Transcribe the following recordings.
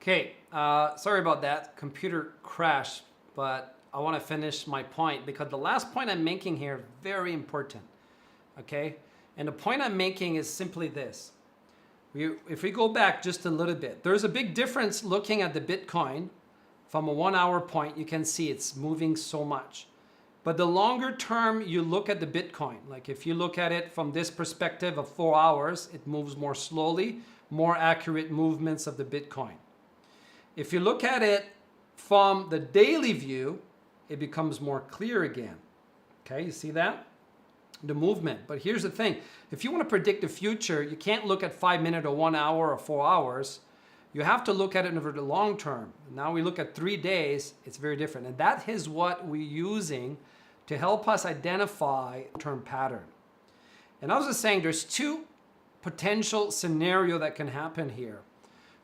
Okay, sorry about that. Computer crashed, but I want to finish my point because the last point I'm making here, very important. Okay, and the point I'm making is simply this. If we go back just a little bit, there's a big difference looking at the Bitcoin from a 1 hour point. You can see it's moving so much. But the longer term you look at the Bitcoin, like if you look at it from this perspective of 4 hours, it moves more slowly, more accurate movements of the Bitcoin. If you look at it from the daily view, it becomes more clear again. Okay, you see that? The movement. But here's the thing. If you want to predict the future, you can't look at 5 minutes or 1 hour or 4 hours. You have to look at it over the long term. Now we look at 3 days, it's very different. And that is what we're using to help us identify a term pattern. And I was just saying there's two potential scenarios that can happen here.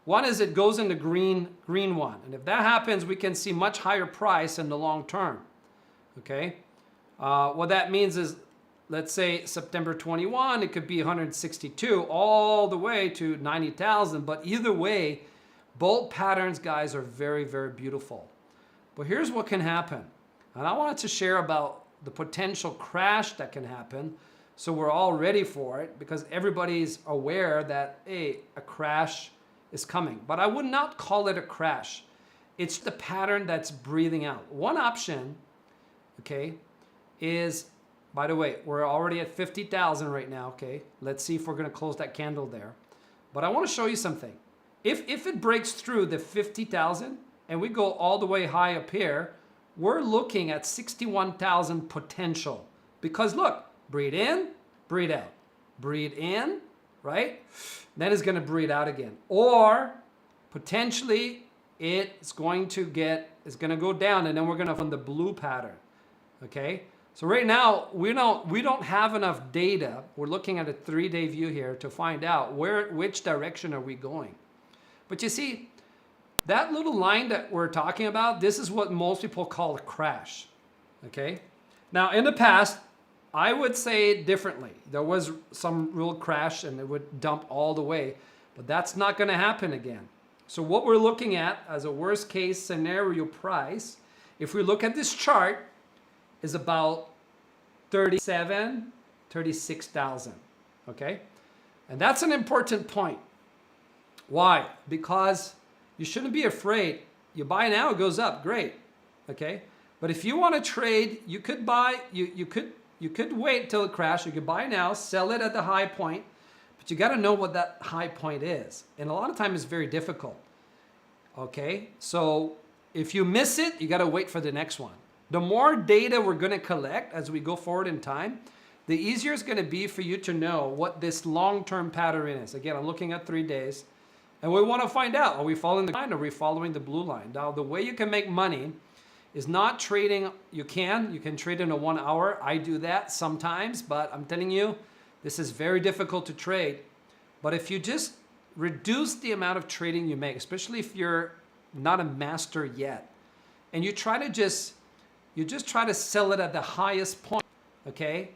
One is it goes in the green one. And if that happens, we can see much higher price in the long term. Okay? What that means is, let's say September 21, it could be 162 all the way to 90,000. But either way, both patterns, guys, are very, very beautiful. But here's what can happen. And I wanted to share about the potential crash that can happen so we're all ready for it because everybody's aware that, hey, a crash is coming. But I would not call it a crash. It's the pattern that's breathing out. One option, okay, is, by the way, we're already at 50,000 right now, okay? Let's see if we're going to close that candle there. But I want to show you something. If it breaks through the 50,000 and we go all the way high up here, we're looking at 61,000 potential. Because look, breathe in, breathe out. Breathe in, right? Then it's going to breathe out again. Or potentially it's going to go down and then we're going to find the blue pattern. Okay? So right now we don't have enough data. We're looking at a 3-day view here to find out which direction are we going. But you see, that little line that we're talking about, this is what most people call a crash. Okay? Now in the past, I would say it differently. There was some real crash and it would dump all the way, but that's not going to happen again. So what we're looking at as a worst case scenario price, if we look at this chart, is about 36,000. Okay? And that's an important point. Why? Because you shouldn't be afraid. You buy now, it goes up, great. Okay? But if you want to trade, you could buy, you could wait till it crashes. You could buy now, sell it at the high point, but you got to know what that high point is. And a lot of times it's very difficult. Okay? So if you miss it, you got to wait for the next one. The more data we're going to collect as we go forward in time, the easier it's going to be for you to know what this long-term pattern is. Again, I'm looking at 3 days. And we want to find out, are we following the line or are we following the blue line? Now, the way you can make money is not trading. You can trade in a 1 hour. I do that sometimes, but I'm telling you, this is very difficult to trade. But if you just reduce the amount of trading you make, especially if you're not a master yet, and you just try to sell it at the highest point, okay?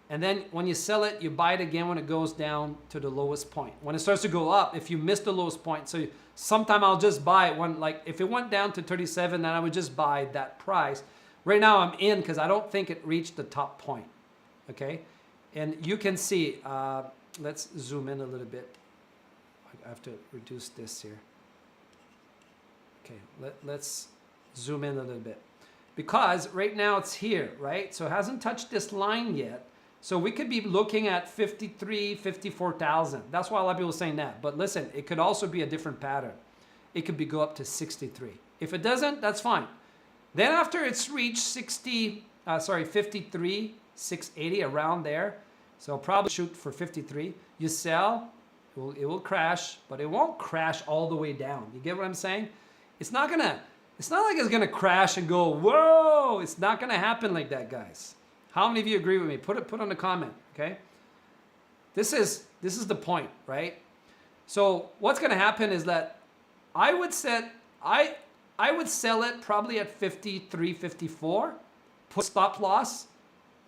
And then when you sell it, you buy it again when it goes down to the lowest point. When it starts to go up, if you miss the lowest point, so sometime I'll just buy it when, like, if it went down to 37, then I would just buy that price. Right now I'm in because I don't think it reached the top point, okay? And you can see, let's zoom in a little bit. I have to reduce this here. Okay, let's zoom in a little bit. Because right now it's here, right? So it hasn't touched this line yet. So we could be looking at 53, 54,000. That's why a lot of people are saying that. But listen, it could also be a different pattern. It could go up to 63. If it doesn't, that's fine. Then after it's reached 53, 680, around there. So I'll probably shoot for 53. You sell, it will crash, but it won't crash all the way down. You get what I'm saying? It's not like it's gonna crash and go, whoa! It's not gonna happen like that, guys. How many of you agree with me? Put on the comment, okay? This is the point, right? So what's gonna happen is that I would sell it probably at 53, 54. Put stop loss.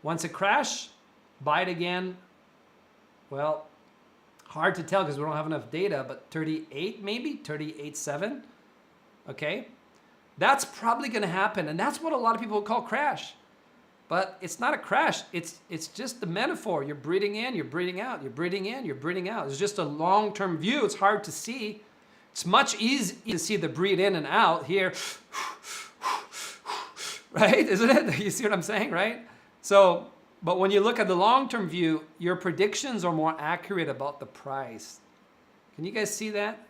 Once it crash, buy it again. Well, hard to tell because we don't have enough data, but 38 maybe, 38.7. okay? That's probably going to happen. And that's what a lot of people call crash. But it's not a crash. It's just the metaphor. You're breathing in, you're breathing out, you're breathing in, you're breathing out. It's just a long-term view. It's hard to see. It's much easier to see the breathe in and out here. Right? Isn't it? You see what I'm saying, right? So, but when you look at the long-term view, your predictions are more accurate about the price. Can you guys see that?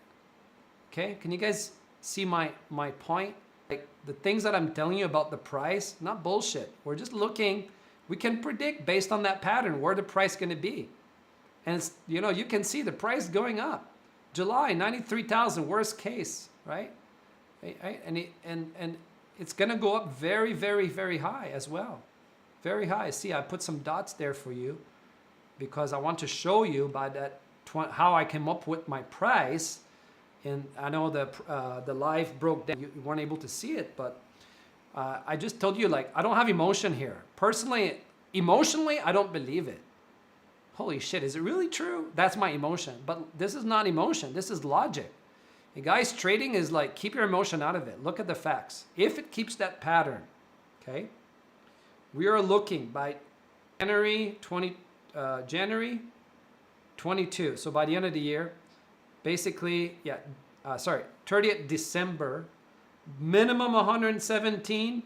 Okay? Can you guys see my point? Like the things that I'm telling you about the price, not bullshit. We're just looking, we can predict based on that pattern where the price is going to be. And it's, you know, you can see the price going up. July, 93,000, worst case, right? And it's going to go up very, very, very high as well. Very high. See, I put some dots there for you because I want to show you by that how I came up with my price. And I know the live broke down. You weren't able to see it, but I just told you, like, I don't have emotion here. Personally, emotionally, I don't believe it. Holy shit, is it really true? That's my emotion. But this is not emotion. This is logic. And guys, trading is like, keep your emotion out of it. Look at the facts. If it keeps that pattern, okay? We are looking by January 22. So by the end of the year, basically, 30th December, minimum 117,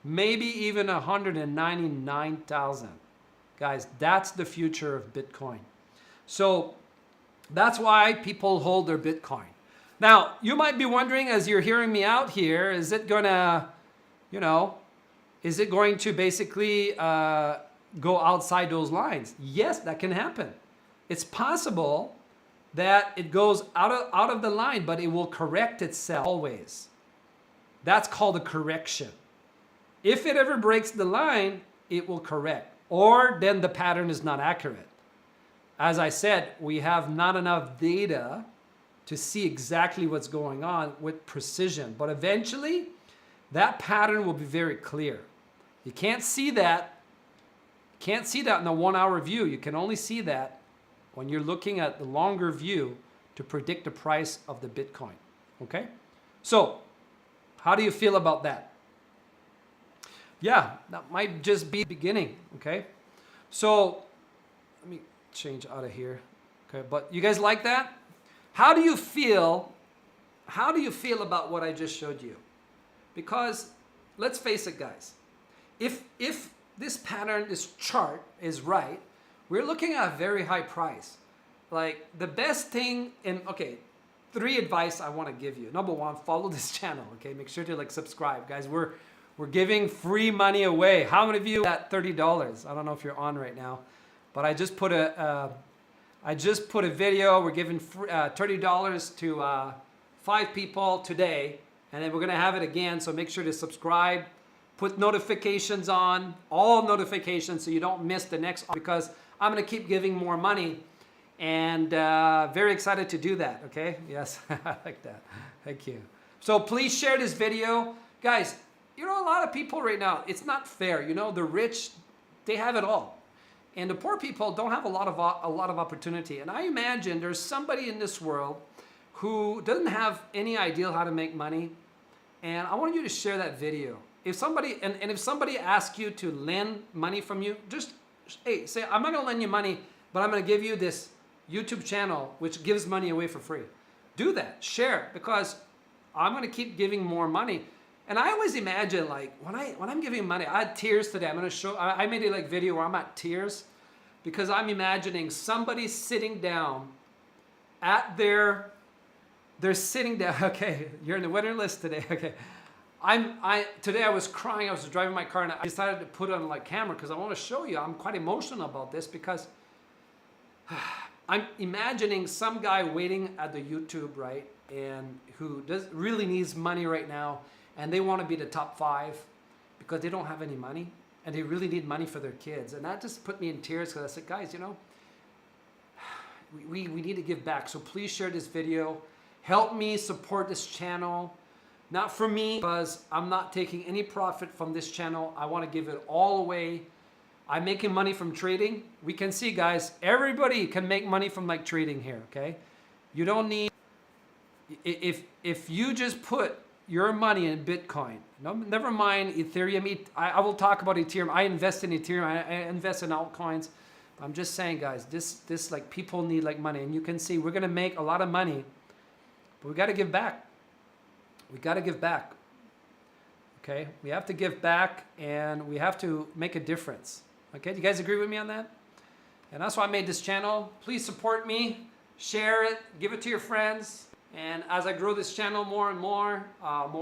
maybe even 199,000. Guys, that's the future of Bitcoin. So that's why people hold their Bitcoin. Now, you might be wondering as you're hearing me out here, is it gonna, you know, is it going to basically go outside those lines? Yes, that can happen. It's possible that it goes out of the line, but it will correct itself always. That's called a correction. If it ever breaks the line, it will correct. Or then the pattern is not accurate. As I said, we have not enough data to see exactly what's going on with precision. But eventually, that pattern will be very clear. You can't see that. You can't see that in a 1 hour view. You can only see that when you're looking at the longer view to predict the price of the Bitcoin, okay? So, how do you feel about that? Yeah, that might just be the beginning, okay? So, let me change out of here, okay? But you guys like that? How do you feel? How do you feel about what I just showed you? Because, let's face it, guys. If this pattern, this chart is right, we're looking at a very high price. Like the best thing okay, 3 advice I want to give you. Number 1, follow this channel, okay? Make sure to like subscribe. Guys, we're giving free money away. How many of you at $30? I don't know if you're on right now, but I just put a video. We're giving $30 to 5 people today, and then we're gonna have it again, so make sure to subscribe. Put notifications on, all notifications, so you don't miss the next, because I'm going to keep giving more money, and very excited to do that, okay? Yes, I like that. Thank you. So please share this video. Guys, you know, a lot of people right now, it's not fair. You know, the rich, they have it all. And the poor people don't have a lot of opportunity. And I imagine there's somebody in this world who doesn't have any idea how to make money. And I want you to share that video. If somebody, and if somebody asks you to lend money from you, just, hey, say, I'm not going to lend you money, but I'm going to give you this YouTube channel which gives money away for free. Do that. Share, because I'm going to keep giving more money. And I always imagine, like, when I'm giving money, I had tears today. I'm going to show, I made a like video where I'm at tears because I'm imagining somebody sitting down at they're sitting down. Okay, you're in the winner list today. Okay. Today I was crying. I was driving my car and I decided to put it on like camera because I want to show you. I'm quite emotional about this because I'm imagining some guy waiting at the YouTube, right? And who really needs money right now. And they want to be the top 5 because they don't have any money and they really need money for their kids. And that just put me in tears because I said, guys, you know, we need to give back. So please share this video. Help me support this channel. Not for me, because I'm not taking any profit from this channel. I want to give it all away. I'm making money from trading. We can see, guys, everybody can make money from like trading here, okay? You don't need if you just put your money in Bitcoin, no, never mind Ethereum. I will talk about Ethereum. I invest in Ethereum. I invest in altcoins. I'm just saying, guys, this like people need like money, and you can see we're gonna make a lot of money, but we got to give back. We got to give back. Okay, we have to give back, and we have to make a difference. Okay, do you guys agree with me on that? And that's why I made this channel. Please support me, share it, give it to your friends. And as I grow this channel more and more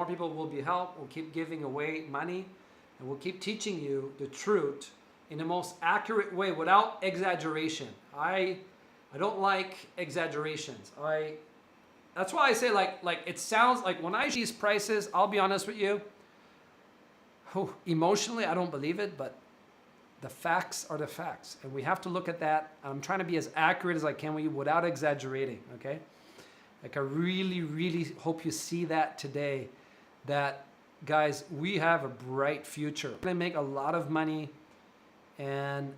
people will be helped. We'll keep giving away money, and we'll keep teaching you the truth in the most accurate way without exaggeration. I don't like exaggerations. That's why I say like it sounds like when I see these prices, I'll be honest with you, emotionally I don't believe it, but the facts are the facts, and we have to look at that. I'm trying to be as accurate as I can with you without exaggerating, okay? Like I really, really hope you see that today, that guys, we have a bright future. We're gonna make a lot of money, and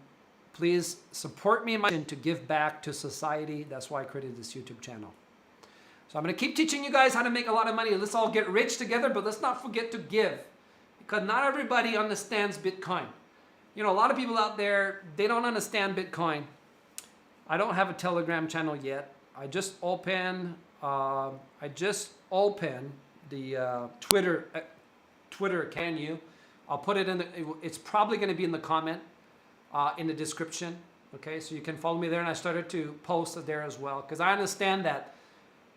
please support me in my mission to give back to society. That's why I created this YouTube channel. So I'm gonna keep teaching you guys how to make a lot of money. Let's all get rich together, but let's not forget to give, because not everybody understands Bitcoin. You know, a lot of people out there, they don't understand Bitcoin. I don't have a Telegram channel yet. I just opened the Twitter. Can you? I'll put it in. It's probably going to be in the comment, in the description. Okay, so you can follow me there, and I started to post it there as well, because I understand that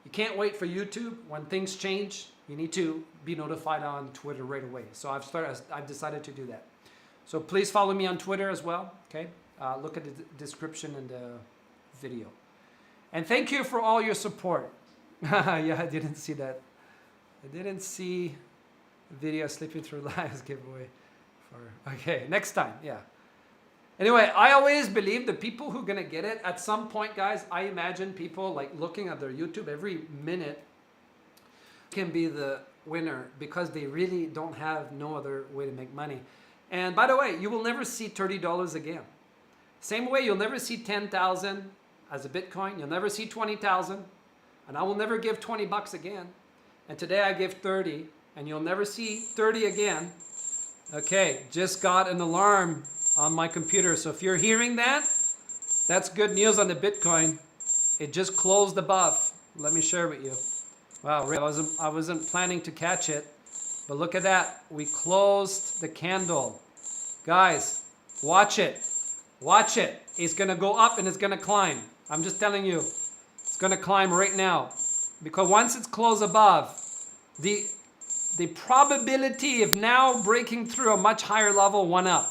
you can't wait for YouTube. When things change, you need to be notified on Twitter right away. So I've decided to do that. So please follow me on Twitter as well. Okay, look at the description in the video. And thank you for all your support. Yeah, I didn't see that. I didn't see the video Sleeping Through Lives giveaway. Okay, next time, yeah. Anyway, I always believe the people who are going to get it, at some point, guys, I imagine people like looking at their YouTube every minute can be the winner, because they really don't have no other way to make money. And by the way, you will never see $30 again. Same way, you'll never see 10,000 as a Bitcoin. You'll never see 20,000. And I will never give 20 bucks again. And today I give 30, and you'll never see 30 again. Okay, just got an alarm on my computer. So if you're hearing that, that's good news on the Bitcoin. It just closed above. Let me share with you. Wow, I wasn't planning to catch it, but look at that. We closed the candle. Guys, watch it. Watch it. It's going to go up and it's going to climb. I'm just telling you. It's going to climb right now. Because once it's closed above, the probability of now breaking through a much higher level went up.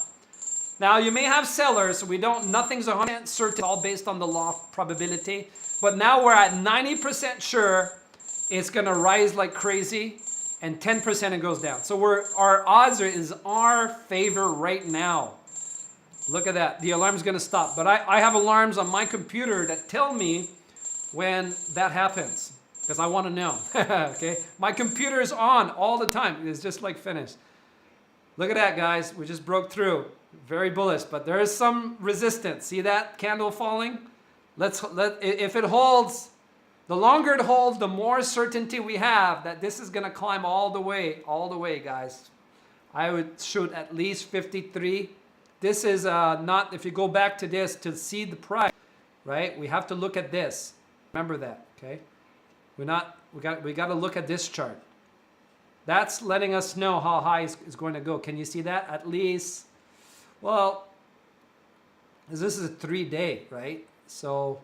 Now you may have sellers. Nothing's 100% certain. It's all based on the law of probability. But now we're at 90% sure it's going to rise like crazy, and 10% it goes down. So our odds is our favor right now. Look at that. The alarm's going to stop. But I have alarms on my computer that tell me when that happens, because I want to know. Okay? My computer is on all the time. It's just like finished. Look at that, guys. We just broke through. Very bullish, but there is some resistance. See that candle falling? If it holds, the longer it holds, the more certainty we have that this is going to climb all the way, guys. I would shoot at least 53. This is not, if you go back to this to see the price, right? We have to look at this. Remember that, okay? We got to look at this chart. That's letting us know how high it's going to go. Can you see that? At least, well, this is a 3-day, right? So,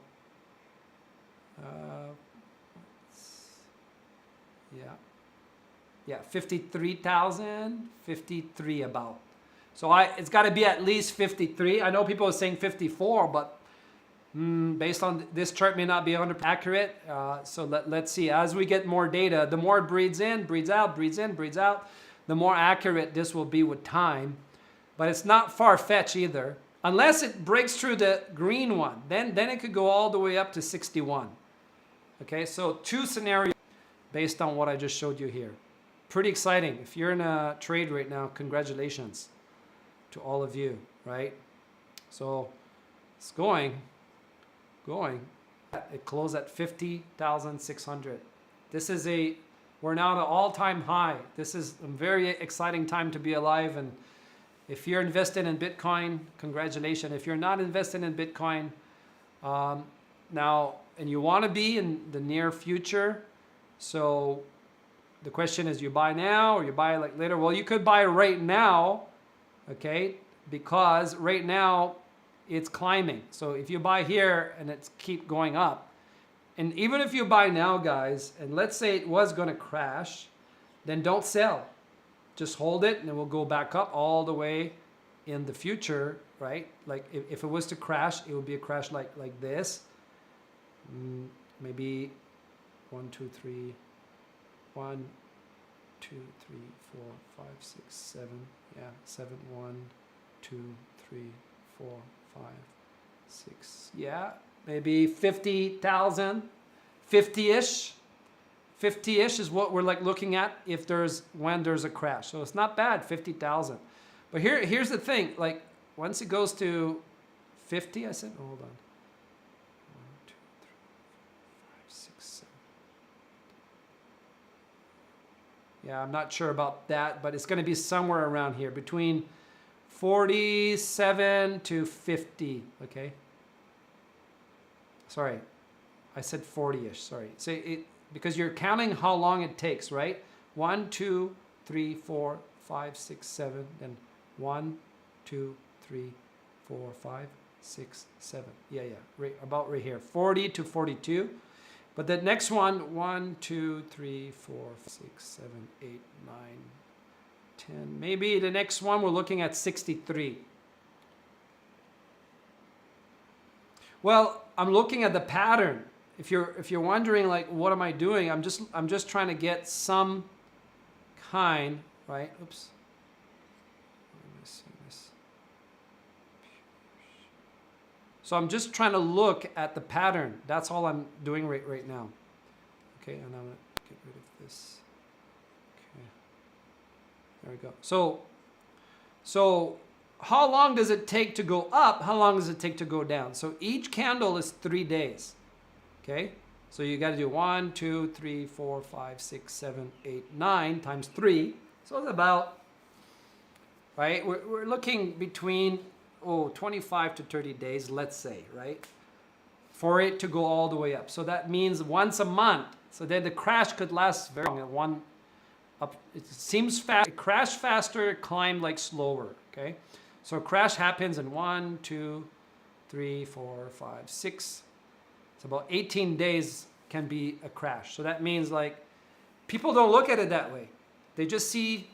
yeah, 53,000, 53 about. So it's got to be at least 53. I know people are saying 54, but based on this chart may not be 100% accurate. So let's see. As we get more data, the more it breeds in, breeds out, breeds in, breeds out, the more accurate this will be with time. But it's not far-fetched either. Unless it breaks through the green one, then it could go all the way up to 61. Okay, so 2 scenarios based on what I just showed you here. Pretty exciting. If you're in a trade right now, congratulations to all of you, right? So it's going. It closed at 50,600. We're now at an all-time high. This is a very exciting time to be alive. And if you're invested in Bitcoin, congratulations. If you're not invested in Bitcoin now, and you want to be in the near future, so the question is, you buy now or you buy like later? Well, you could buy right now, okay? Because right now it's climbing. So if you buy here and it's keep going up, and even if you buy now, guys, and let's say it was going to crash, then don't sell. Just hold it and it will go back up all the way in the future, right? Like if it was to crash, it would be a crash like this. Maybe 1, 2, 3, 1, 2, 3, 4, 5, 6, 7. Yeah, 7, 1, 2, 3, 4, 5, 6. Yeah, maybe 50,000, 50-ish. 50-ish is what we're like looking at when there's a crash. So it's not bad, 50,000. But here's the thing, like once it goes to 50, I said, hold on. 1, 2, 3, 4, 5, 6, 7. Yeah, I'm not sure about that, but it's going to be somewhere around here between 47 to 50, okay? Sorry, I said 40-ish, sorry. Say it, because you're counting how long it takes, right? 1, 2, 3, 4, 5, 6, 7, then 1, 2, 3, 4, 5, 6, 7. Yeah, about right here, 40 to 42. But the next one, 1, 2, 3, 4, 6, 7, 8, 9, 10. Maybe the next one we're looking at 63. Well, I'm looking at the pattern. If you're wondering like what am I doing, I'm just trying to get some kind, right? Oops. So I'm just trying to look at the pattern. That's all I'm doing right now. Okay, and I'm gonna get rid of this. Okay. There we go. So how long does it take to go up? How long does it take to go down? So each candle is 3 days. Okay, so you got to do 1, 2, 3, 4, 5, 6, 7, 8, 9 times 3. So it's about, right? We're looking between 25 to 30 days, let's say, right? For it to go all the way up. So that means once a month. So then the crash could last very long. It seems fast. It crashed faster, it climbed like slower. Okay, so a crash happens in 1, 2, 3, 4, 5, 6. It's about 18 days can be a crash. So that means like people don't look at it that way. They just see,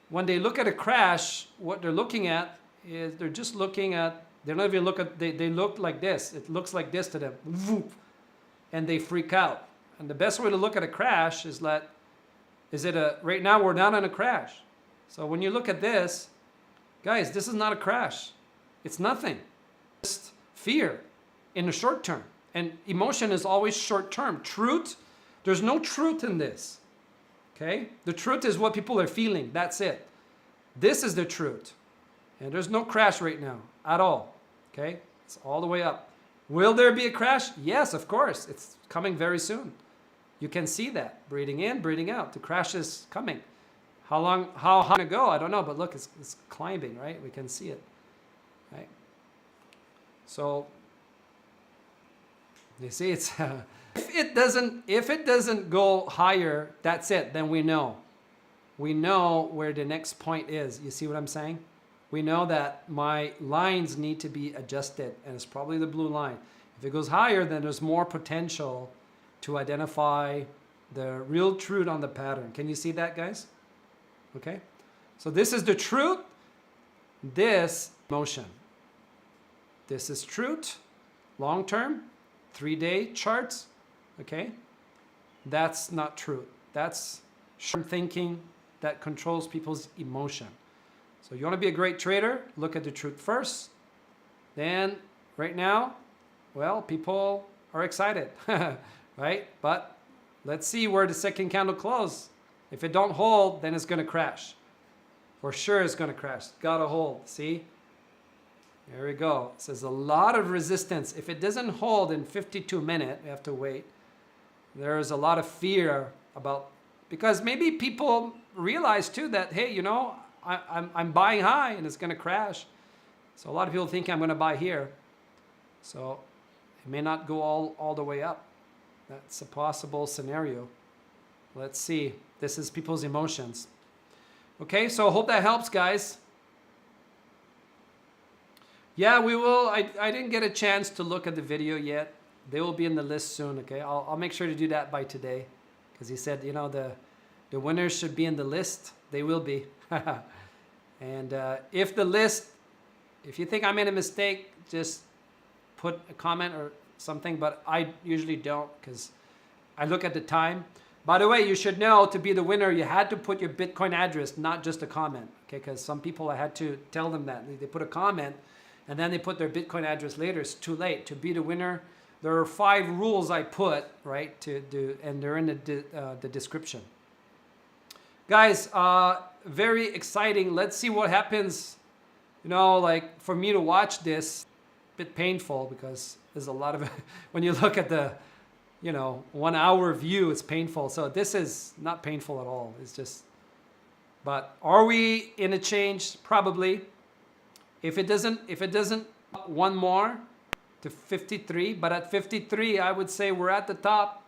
when they look at a crash, what they're looking at is they're just looking at, they don't even look at, they look like this. It looks like this to them. And they freak out. And the best way to look at a crash is right now we're down on a crash. So when you look at this, guys, this is not a crash. It's nothing. Just fear in the short term. And emotion is always short term. Truth, there's no truth in this. Okay? The truth is what people are feeling. That's it. This is the truth. And there's no crash right now at all. Okay? It's all the way up. Will there be a crash? Yes, of course. It's coming very soon. You can see that. Breathing in, breathing out. The crash is coming. How long to go? I don't know. But look, it's climbing, right? We can see it. Right? So you see, it's if it doesn't go higher, that's it. Then we know where the next point is. You see what I'm saying? We know that my lines need to be adjusted, and it's probably the blue line. If it goes higher, then there's more potential to identify the real truth on the pattern. Can you see that, guys? Okay. So this is the truth. This motion. This is truth, long term. 3-day charts, okay? That's not true. That's short thinking that controls people's emotion. So you want to be a great trader, look at the truth first. Then, right now, well, people are excited, right? But let's see where the second candle closes. If it don't hold, then it's going to crash. For sure it's going to crash. Got to hold, see? There we go. It says a lot of resistance. If it doesn't hold in 52 minutes, we have to wait. There's a lot of fear about, because maybe people realize too that, hey, you know, I'm buying high and it's going to crash. So a lot of people think I'm going to buy here. So it may not go all the way up. That's a possible scenario. Let's see. This is people's emotions. Okay, so I hope that helps, guys. Yeah, we will. I didn't get a chance to look at the video yet. They will be in the list soon, okay? I'll make sure to do that by today. Because he said, you know, the winners should be in the list. They will be. And if you think I made a mistake, just put a comment or something. But I usually don't, because I look at the time. By the way, you should know, to be the winner, you had to put your Bitcoin address, not just a comment. Okay, because some people, I had to tell them that. They put a comment, and then they put their Bitcoin address later. It's too late. To be the winner, there are 5 rules I put, right, to do, and they're in the description. Guys, very exciting. Let's see what happens. You know, like, for me to watch this, a bit painful, because there's a lot of, when you look at the, you know, 1 hour view, it's painful. So this is not painful at all. It's just, but are we in a change? Probably. If it doesn't one more to 53, but at 53, I would say we're at the top.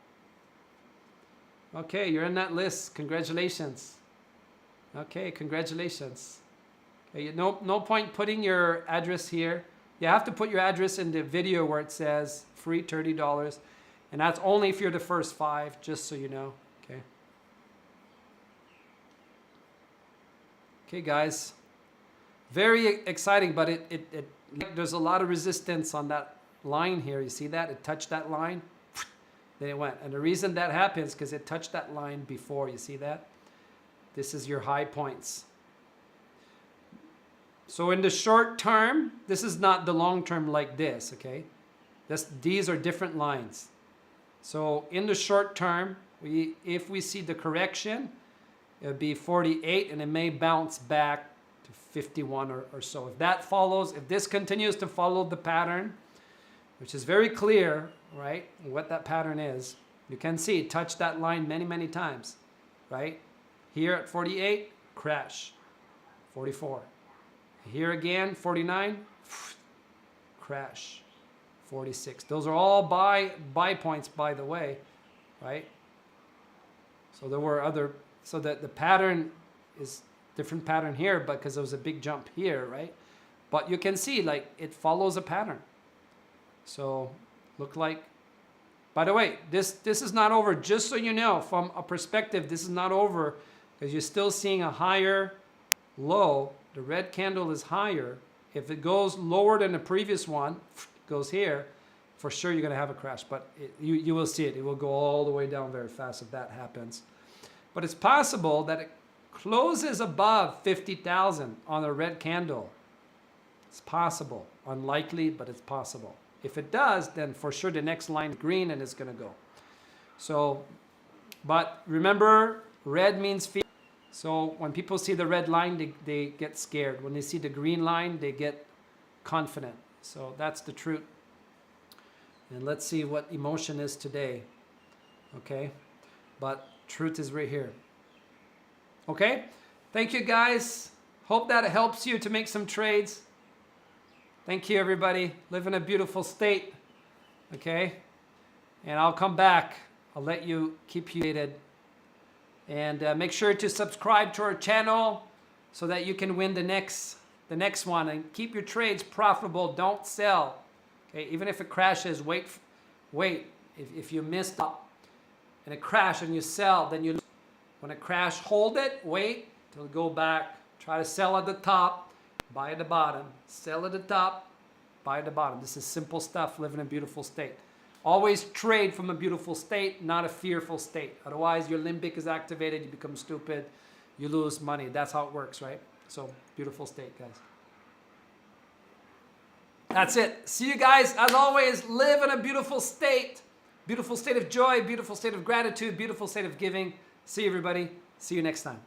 Okay, you're in that list. Congratulations. Okay, congratulations. Okay, no point putting your address here. You have to put your address in the video where it says free $30. And that's only if you're the first 5, just so you know. Okay. Okay, guys. Very exciting, but there's a lot of resistance on that line here. You see that? It touched that line, then it went. And the reason that happens because it touched that line before. You see that? This is your high points. So in the short term, this is not the long term like this, okay? These are different lines. So in the short term, if we see the correction, it would be 48, and it may bounce back to 51 or so. If that follows, if this continues to follow the pattern, which is very clear, right, what that pattern is, you can see it touched that line many, many times, right? Here at 48, crash, 44. Here again, 49, crash. 46. Those are all buy points, by the way, right? So there were other, so that the pattern is different pattern here, but because there was a big jump here, right? But you can see, like, it follows a pattern. So look like, by the way, this is not over, just so you know, from a perspective, this is not over, because you're still seeing a higher low. The red candle is higher. If it goes lower than the previous one, goes here, for sure you're going to have a crash, but you will see it. It will go all the way down very fast if that happens. But it's possible that it closes above 50,000 on a red candle. It's possible. Unlikely, but it's possible. If it does, then for sure the next line is green and it's going to go. So, but remember, red means fear. So when people see the red line, they get scared. When they see the green line, they get confident. So that's the truth. And let's see what emotion is today. Okay? But truth is right here. Okay? Thank you, guys. Hope that helps you to make some trades. Thank you, everybody. Live in a beautiful state. Okay? And I'll come back. I'll let you keep you updated. And make sure to subscribe to our channel so that you can win the next one, and keep your trades profitable. Don't sell. Okay, even if it crashes, wait. If you missed up and it crashed and you sell, then you lose. When it crash, hold it, wait till it go back. Try to sell at the top, buy at the bottom. Sell at the top, buy at the bottom. This is simple stuff. Live in a beautiful state. Always trade from a beautiful state, not a fearful state. Otherwise, your limbic is activated. You become stupid. You lose money. That's how it works, right? So, beautiful state, guys. That's it. See you guys. As always, live in a beautiful state. Beautiful state of joy, beautiful state of gratitude, beautiful state of giving. See you, everybody. See you next time.